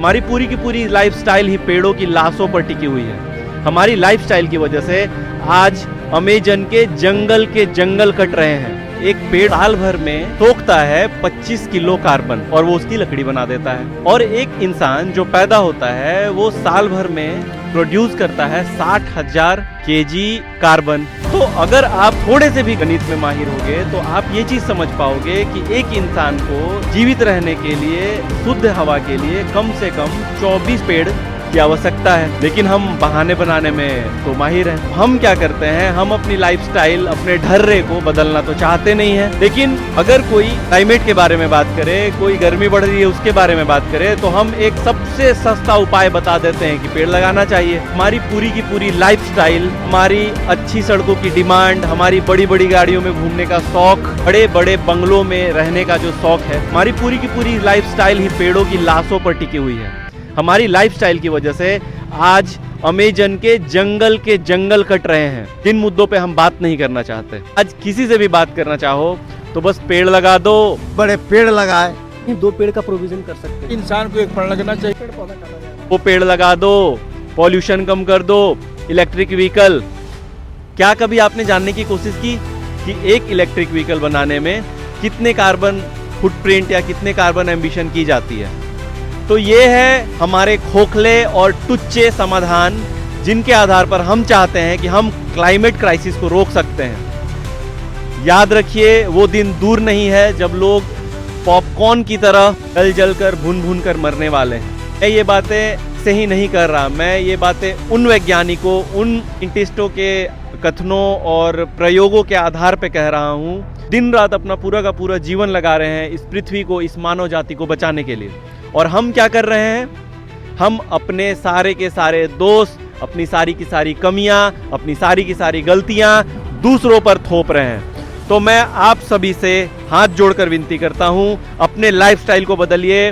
हमारी पूरी की पूरी लाइफस्टाइल ही पेड़ों की लाशों पर टिकी हुई है। हमारी लाइफस्टाइल की वजह से आज अमेजन के जंगल कट रहे हैं। एक पेड़ साल भर में सोखता है 25 किलो कार्बन और वो उसकी लकड़ी बना देता है। और एक इंसान जो पैदा होता है वो साल भर में प्रोड्यूस करता है 60,000 केजी कार्बन। तो अगर आप थोड़े से भी गणित में माहिर होगे तो आप ये चीज समझ पाओगे कि एक इंसान को जीवित रहने के लिए, शुद्ध हवा के लिए कम से कम 24 पेड़ की आवश्यकता है। लेकिन हम बहाने बनाने में तो माहिर हैं। हम क्या करते हैं, हम अपनी लाइफस्टाइल, अपने ढर्रे को बदलना तो चाहते नहीं है। लेकिन अगर कोई क्लाइमेट के बारे में बात करे, कोई गर्मी बढ़ रही है उसके बारे में बात करे, तो हम एक सबसे सस्ता उपाय बता देते हैं कि पेड़ लगाना चाहिए। हमारी पूरी की पूरी लाइफस्टाइल, हमारी अच्छी सड़कों की डिमांड, हमारी बड़ी बड़ी गाड़ियों में घूमने का शौक, बड़े बड़े बंगलों में रहने का जो शौक है, हमारी पूरी की पूरी लाइफस्टाइल ही पेड़ों की लाशों पर टिकी हुई है। हमारी लाइफस्टाइल की वजह से आज अमेजन के जंगल कट रहे हैं। जिन मुद्दों पे हम बात नहीं करना चाहते, आज किसी से भी बात करना चाहो तो बस पेड़ लगा दो, बड़े पेड़ लगाए। 2 पेड़ का प्रोविजन कर सकते हैं। इंसान को एक पेड़ लगना चाहिए। वो पेड़ लगा दो, पॉल्यूशन कम कर दो, इलेक्ट्रिक व्हीकल। क्या कभी आपने जानने की कोशिश की कि एक इलेक्ट्रिक व्हीकल बनाने में कितने कार्बन फुटप्रिंट या कितने कार्बन एम्बिशन की जाती है? तो ये है हमारे खोखले और टुच्चे समाधान, जिनके आधार पर हम चाहते हैं कि हम क्लाइमेट क्राइसिस को रोक सकते हैं। याद रखिए, वो दिन दूर नहीं है जब लोग पॉपकॉर्न की तरह जल कर भून कर मरने वाले हैं। मैं ये बातें से ही नहीं कर रहा, मैं ये बातें उन वैज्ञानिकों, उन साइंटिस्टों के कथनों और प्रयोगों के आधार पर कह रहा हूँ। दिन रात अपना पूरा का पूरा जीवन लगा रहे हैं इस पृथ्वी को, इस मानव जाति को बचाने के लिए। और हम क्या कर रहे हैं, हम अपने सारे के सारे दोष, अपनी सारी की सारी कमियां, अपनी सारी की सारी गलतियां दूसरों पर थोप रहे हैं। तो मैं आप सभी से हाथ जोड़कर विनती करता हूं, अपने लाइफस्टाइल को बदलिए,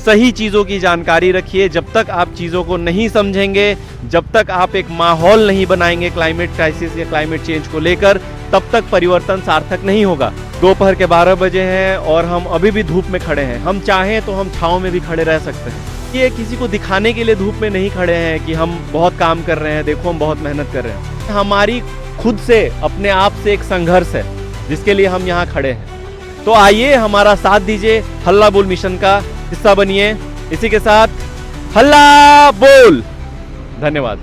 सही चीज़ों की जानकारी रखिए। जब तक आप चीज़ों को नहीं समझेंगे, जब तक आप एक माहौल नहीं बनाएंगे क्लाइमेट क्राइसिस या क्लाइमेट चेंज को लेकर, तब तक परिवर्तन सार्थक नहीं होगा। दोपहर के 12 बजे हैं और हम अभी भी धूप में खड़े हैं। हम चाहें तो हम छांव में भी खड़े रह सकते हैं। ये किसी को दिखाने के लिए धूप में नहीं खड़े हैं कि हम बहुत काम कर रहे हैं, देखो हम बहुत मेहनत कर रहे हैं। हमारी खुद से, अपने आप से एक संघर्ष है जिसके लिए हम यहाँ खड़े हैं। तो आइए हमारा साथ दीजिए, हल्ला बोल मिशन का हिस्सा बनिए। इसी के साथ हल्ला बोल। धन्यवाद।